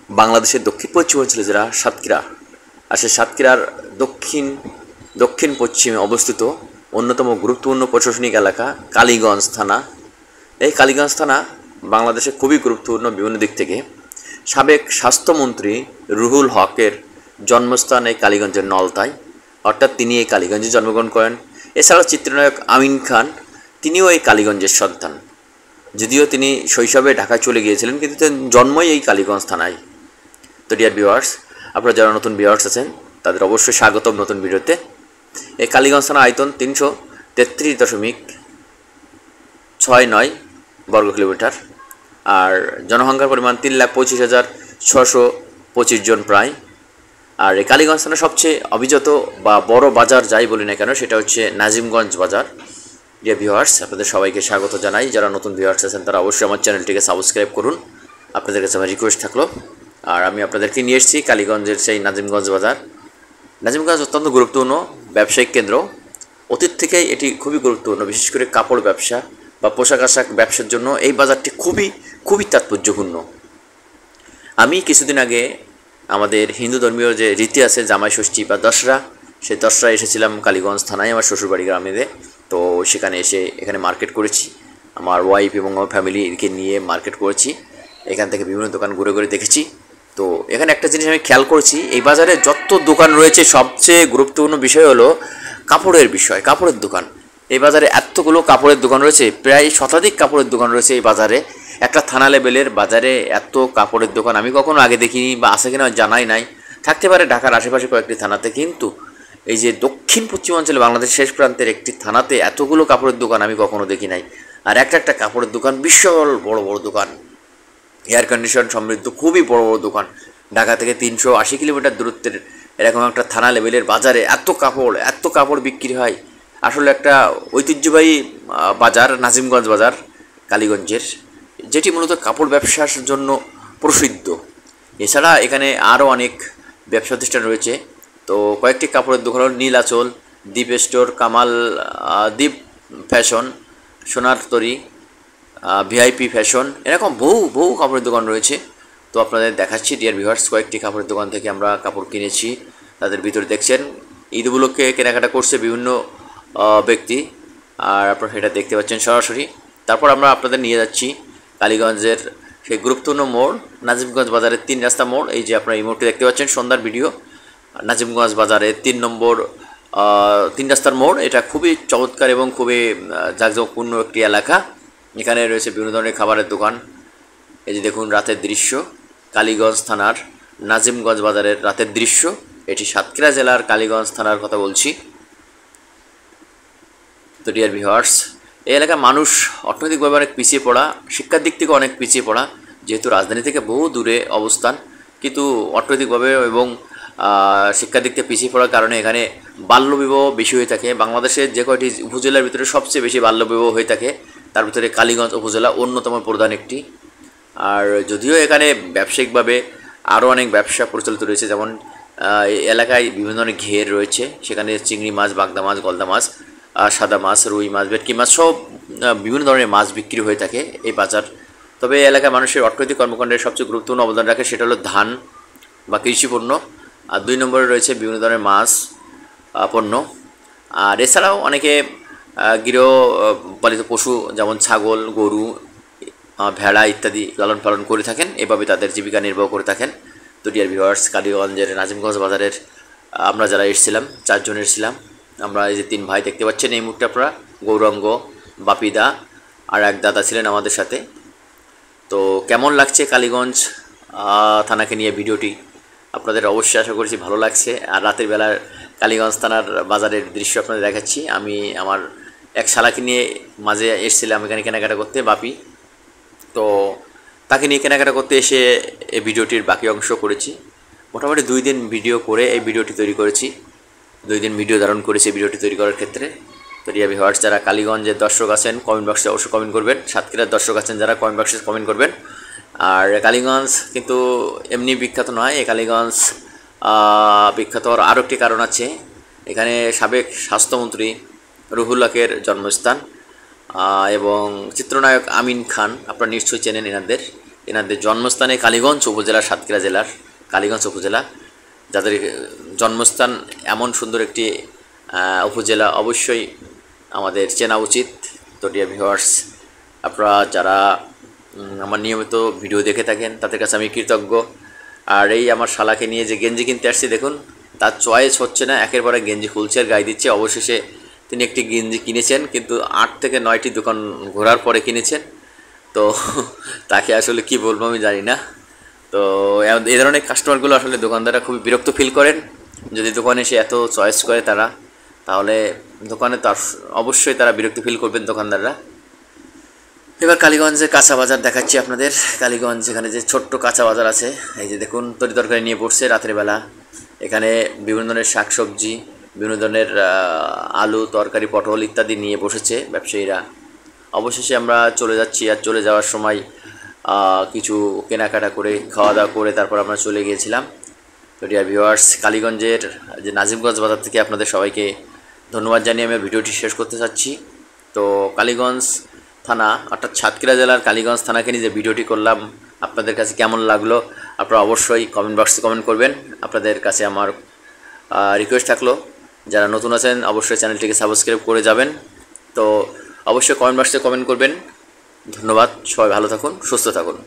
বাংলাদেশের দক্ষিণ পশ্চিমাঞ্চলে যারা সাতক্ষীরা আর সেই সাতক্ষীরার দক্ষিণ দক্ষিণ পশ্চিমে অবস্থিত অন্যতম গুরুত্বপূর্ণ প্রশাসনিক এলাকা কালীগঞ্জ থানা। এই কালীগঞ্জ থানা বাংলাদেশে খুবই গুরুত্বপূর্ণ বিভিন্ন দিক থেকে। সাবেক স্বাস্থ্যমন্ত্রী রুহুল হকের জন্মস্থান এই কালীগঞ্জের নলতায়, অর্থাৎ তিনি এই কালীগঞ্জে জন্মগ্রহণ করেন। এছাড়াও চিত্রনায়ক আমিন খান, তিনিও এই কালীগঞ্জের সন্তান। যদিও তিনি শৈশবে ঢাকায় চলে গিয়েছিলেন, কিন্তু তার জন্মই এই কালীগঞ্জ থানায়। তো ডিয়ার ভিউয়ার্স, আপনারা যারা নতুন ভিউয়ার্স আছেন তাদের অবশ্যই স্বাগতম নতুন ভিডিওতে। এই কালীগঞ্জ থানা আয়তন 333.69 বর্গ কিলোমিটার, আর জনসংখ্যার পরিমাণ 3,25,625 জন প্রায়। আর এই কালীগঞ্জ থানার সবচেয়ে অভিজাত বা বড় বাজার যাই বলি না কেন, সেটা হচ্ছে নাজিমগঞ্জ বাজার। ডিয়ার ভিউয়ার্স, আপনাদের সবাইকে স্বাগত জানাই। যারা নতুন ভিউয়ার্স আছেন তারা অবশ্যই আমার চ্যানেলটিকে সাবস্ক্রাইব করুন, আপনাদের কাছে আমার রিকোয়েস্ট থাকলো। আর আমি আপনাদেরকে নিয়ে এসেছি কালীগঞ্জের সেই নাজিমগঞ্জ বাজার। নাজিমগঞ্জ অত্যন্ত গুরুত্বপূর্ণ ব্যবসায়িক কেন্দ্র। অতীত থেকেই এটি খুবই গুরুত্বপূর্ণ, বিশেষ করে কাপড় ব্যবসা বা পোশাক আশাক ব্যবসার জন্য এই বাজারটি খুবই তাৎপর্যপূর্ণ। আমি কিছুদিন আগে আমাদের হিন্দু ধর্মীয় যে রীতি আছে জামাই ষষ্ঠী বা দশরা, সেই দশরা এসেছিলাম কালীগঞ্জ থানায় আমার শ্বশুরবাড়ি গ্রামেতে। তো সেখানে এসে এখানে মার্কেট করেছি, আমার ওয়াইফ এবং আমার ফ্যামিলিকে নিয়ে মার্কেট করেছি। এখান থেকে বিভিন্ন দোকান ঘুরে ঘুরে দেখেছি। তো এখানে একটা জিনিস আমি খেয়াল করেছি, এই বাজারে যত দোকান রয়েছে সবচেয়ে গুরুত্বপূর্ণ বিষয় হলো কাপড়ের বিষয়, কাপড়ের দোকান। এই বাজারে এতগুলো কাপড়ের দোকান রয়েছে, প্রায় শতাধিক কাপড়ের দোকান রয়েছে এই বাজারে। একটা থানা লেভেলের বাজারে এত কাপড়ের দোকান আমি কখনো আগে দেখিনি, বা আছে কিনা জানাই নাই। থাকতে পারে ঢাকার আশেপাশে কয়েকটি থানাতে, কিন্তু এই যে দক্ষিণ পশ্চিমাঞ্চলে বাংলাদেশের শেষ প্রান্তের একটি থানাতে এতগুলো কাপড়ের দোকান আমি কখনো দেখি নাই। আর একটা কাপড়ের দোকান বিশাল বড় বড় দোকান, এয়ার কন্ডিশন সমৃদ্ধ খুবই বড় বড় দোকান। ঢাকা থেকে 380 কিলোমিটার দূরত্বের এরকম একটা থানা লেভেলের বাজারে এত কাপড় বিক্রি হয়। আসলে একটা ঐতিহ্যবাহী বাজার নাজিমগঞ্জ বাজার কালীগঞ্জের, যেটি মূলত কাপড় ব্যবসার জন্য প্রসিদ্ধ। এছাড়া এখানে আরও অনেক ব্যবসা প্রতিষ্ঠান রয়েছে। তো কয়েকটি কাপড়ের দোকান হল নীলাচল, দীপ স্টোর, কামাল, দীপ ফ্যাশন, সোনার তরী, ভিআইপি ফ্যাশন, এরকম বহু কাপড়ের দোকান রয়েছে। তো আপনাদের দেখাচ্ছি ডিয়ার ভিউয়ার্স, কয়েকটি কাপড়ের দোকান থেকে আমরা কাপড় কিনেছি। তাদের ভিতরে দেখছেন ঈদ উপলক্ষে কেনাকাটা করছে বিভিন্ন ব্যক্তি, আর আপনারা সেটা দেখতে পাচ্ছেন সরাসরি। তারপর আমরা আপনাদের নিয়ে যাচ্ছি কালীগঞ্জের সেই গুরুত্বপূর্ণ মোড়, নাজিমগঞ্জ বাজারের 3 রাস্তা মোড়। এই যে আপনারা এই মোড়টি দেখতে পাচ্ছেন, সন্ধ্যার ভিডিও। নাজিমগঞ্জ বাজারের 3 নম্বর 3 রাস্তার মোড়। এটা খুবই চমৎকার এবং খুবই জাঁকজমকপূর্ণ একটি এলাকা। এখানে রয়েছে বিভিন্ন ধরনের খাবারের দোকান। এই যে দেখুন রাতের দৃশ্য, কালীগঞ্জ থানার নাজিমগঞ্জ বাজারের রাতের দৃশ্য। এটি সাতক্ষীরা জেলার কালীগঞ্জ থানার কথা বলছি। তো ডিয়ার ভিউয়ার্স, এই এলাকার মানুষ অর্থনৈতিকভাবে অনেক পিছিয়ে পড়া, শিক্ষার দিক থেকে অনেক পিছিয়ে পড়া, যেহেতু রাজধানী থেকে বহু দূরে অবস্থান, কিন্তু অর্থনৈতিকভাবে এবং শিক্ষার দিক থেকে পিছিয়ে পড়ার কারণে এখানে বাল্যবিবাহ বেশি হয়ে থাকে। বাংলাদেশের যে কয়টি উপজেলার ভিতরে সবচেয়ে বেশি বাল্যবিবাহ হয়ে থাকে, তার ভিতরে কালীগঞ্জ উপজেলা অন্যতম প্রধান একটি। আর যদিও এখানে ব্যবসায়িকভাবে আরও অনেক ব্যবসা পরিচালিত রয়েছে, যেমন এলাকায় বিভিন্ন ধরনের ঘের রয়েছে, সেখানে চিংড়ি মাছ, বাগদা মাছ, গলদা মাছ, সাদা মাছ, রুই মাছ, ভেটকি মাছ, সব বিভিন্ন ধরনের মাছ বিক্রি হয়ে থাকে এই বাজার। তবে এই এলাকায় মানুষের অর্থনৈতিক কর্মকাণ্ডের সবচেয়ে গুরুত্বপূর্ণ অবদান রাখে সেটা হলো ধান বা কৃষিপণ্য। আর 2 নম্বরে রয়েছে বিভিন্ন ধরনের মাছ পণ্য। আর এছাড়াও অনেকে গৃহপালিত পশু যেমন ছাগল, গরু, ভেড়া ইত্যাদি লালন পালন করে থাকেন, এভাবে তাদের জীবিকা নির্বাহ করে থাকেন। তো ডিয়ার ভিউয়ার্স, কালীগঞ্জের নাজিমগঞ্জ বাজারের আমরা যারা এসেছিলাম 4 জন এসেছিলাম। আমরা এই যে 3 ভাই দেখতে পাচ্ছেন এই মুহূর্তে আপনারা, গৌরাঙ্গ, বাপিদা আর এক দাদা ছিলেন আমাদের সাথে। তো কেমন লাগছে কালীগঞ্জ থানাকে নিয়ে ভিডিওটি, আপনাদের অবশ্যই আশা করছি ভালো লাগছে। আর রাতের বেলার কালীগঞ্জ থানার বাজারের দৃশ্য আপনাদের দেখাচ্ছি। আমি আমার এক শালাকে নিয়ে মাঝে এসেছিলাম এখানে কেনাকাটা করতে, বাপি। তো তাকে নিয়ে কেনাকাটা করতে এসে এই ভিডিওটির বাকি অংশ করেছি। মোটামুটি 2 দিন ভিডিও করে এই ভিডিওটি তৈরি করেছি, 2 দিন ভিডিও ধারণ করেছি ভিডিওটি তৈরি করার ক্ষেত্রে। তো ডিয়ার ভিউয়ার্স, যারা কালীগঞ্জের দর্শক আছেন কমেন্ট বক্সে অবশ্যই কমেন্ট করবেন, সাতক্ষীরার দর্শক আছেন যারা কমেন্ট বক্সে কমেন্ট করবেন। আর কালীগঞ্জ কিন্তু এমনি বিখ্যাত নয়, এই কালীগঞ্জ বিখ্যাত হওয়ার আরও একটি কারণ আছে। এখানে সাবেক স্বাস্থ্যমন্ত্রী রুহুল হকের জন্মস্থান এবং চিত্রনায়ক আমিন খান, আপনারা নিশ্চয়ই চেনেন এনাদের। এনাদের জন্মস্থানে কালীগঞ্জ উপজেলা, সাতক্ষীরা জেলার কালীগঞ্জ উপজেলা। যাদের জন্মস্থান এমন সুন্দর একটি উপজেলা অবশ্যই আমাদের চেনা উচিত। তো ডিয়ার ভিউয়ার্স, আপনারা যারা আমার নিয়মিত ভিডিও দেখে থাকেন তাদের কাছে আমি কৃতজ্ঞ। আর এই আমার শালাকে নিয়ে যে গেঞ্জি কিনতে আসছি, দেখুন তার চয়েস হচ্ছে না, একের পরে গেঞ্জি খুলছে আর গায়ে দিচ্ছে। অবশেষে তিনি একটি গেঞ্জি কিনেছেন, কিন্তু 8 থেকে 9টি দোকান ঘোরার পরে কিনেছেন। তো তাকে আসলে কি বলবো আমি জানি না। তো এই ধরনের কাস্টমারগুলো আসলে দোকানদাররা খুবই বিরক্ত ফিল করেন। যদি দোকানে এসে এত চয়েস করে তারা, তাহলে দোকানে তো অবশ্যই তারা বিরক্ত ফিল করবেন দোকানদাররা। এবার কালীগঞ্জের কাঁচা বাজার দেখাচ্ছি আপনাদের। কালীগঞ্জ এখানে যে ছোট্ট কাঁচা বাজার আছে, এই যে দেখুন তরি তরকারি নিয়ে পড়ছে রাতের বেলা। এখানে বিভিন্ন ধরনের শাকসবজি, বিভিন্ন ধরনের আলু, তরকারি, পটল ইত্যাদি নিয়ে বসেছে ব্যবসায়ীরা। অবশেষে আমরা চলে যাচ্ছি, আর চলে যাওয়ার সময় কিছু কেনাকাটা করে খাওয়া দাওয়া করে তারপর আমরা চলে গিয়েছিলাম। তো ডিয়ার ভিউয়ার্স, কালীগঞ্জের যে নাজিমগঞ্জ বাজার থেকে আপনাদের সবাইকে ধন্যবাদ জানিয়ে আমি ভিডিওটি শেষ করতে চাচ্ছি। তো কালীগঞ্জ থানা অর্থাৎ সাতক্ষীরা জেলার কালীগঞ্জ থানাকে নিয়ে যে ভিডিওটি করলাম, আপনাদের কাছে কেমন লাগলো আপনারা অবশ্যই কমেন্ট বক্সে কমেন্ট করবেন। আপনাদের কাছে আমার রিকোয়েস্ট থাকলো, যারা নতুন আছেন অবশ্যই চ্যানেলটিকে সাবস্ক্রাইব করে যাবেন। তো অবশ্যই কমেন্ট বক্সে কমেন্ট করবেন। ধন্যবাদ, সবাই ভালো থাকুন, সুস্থ থাকুন।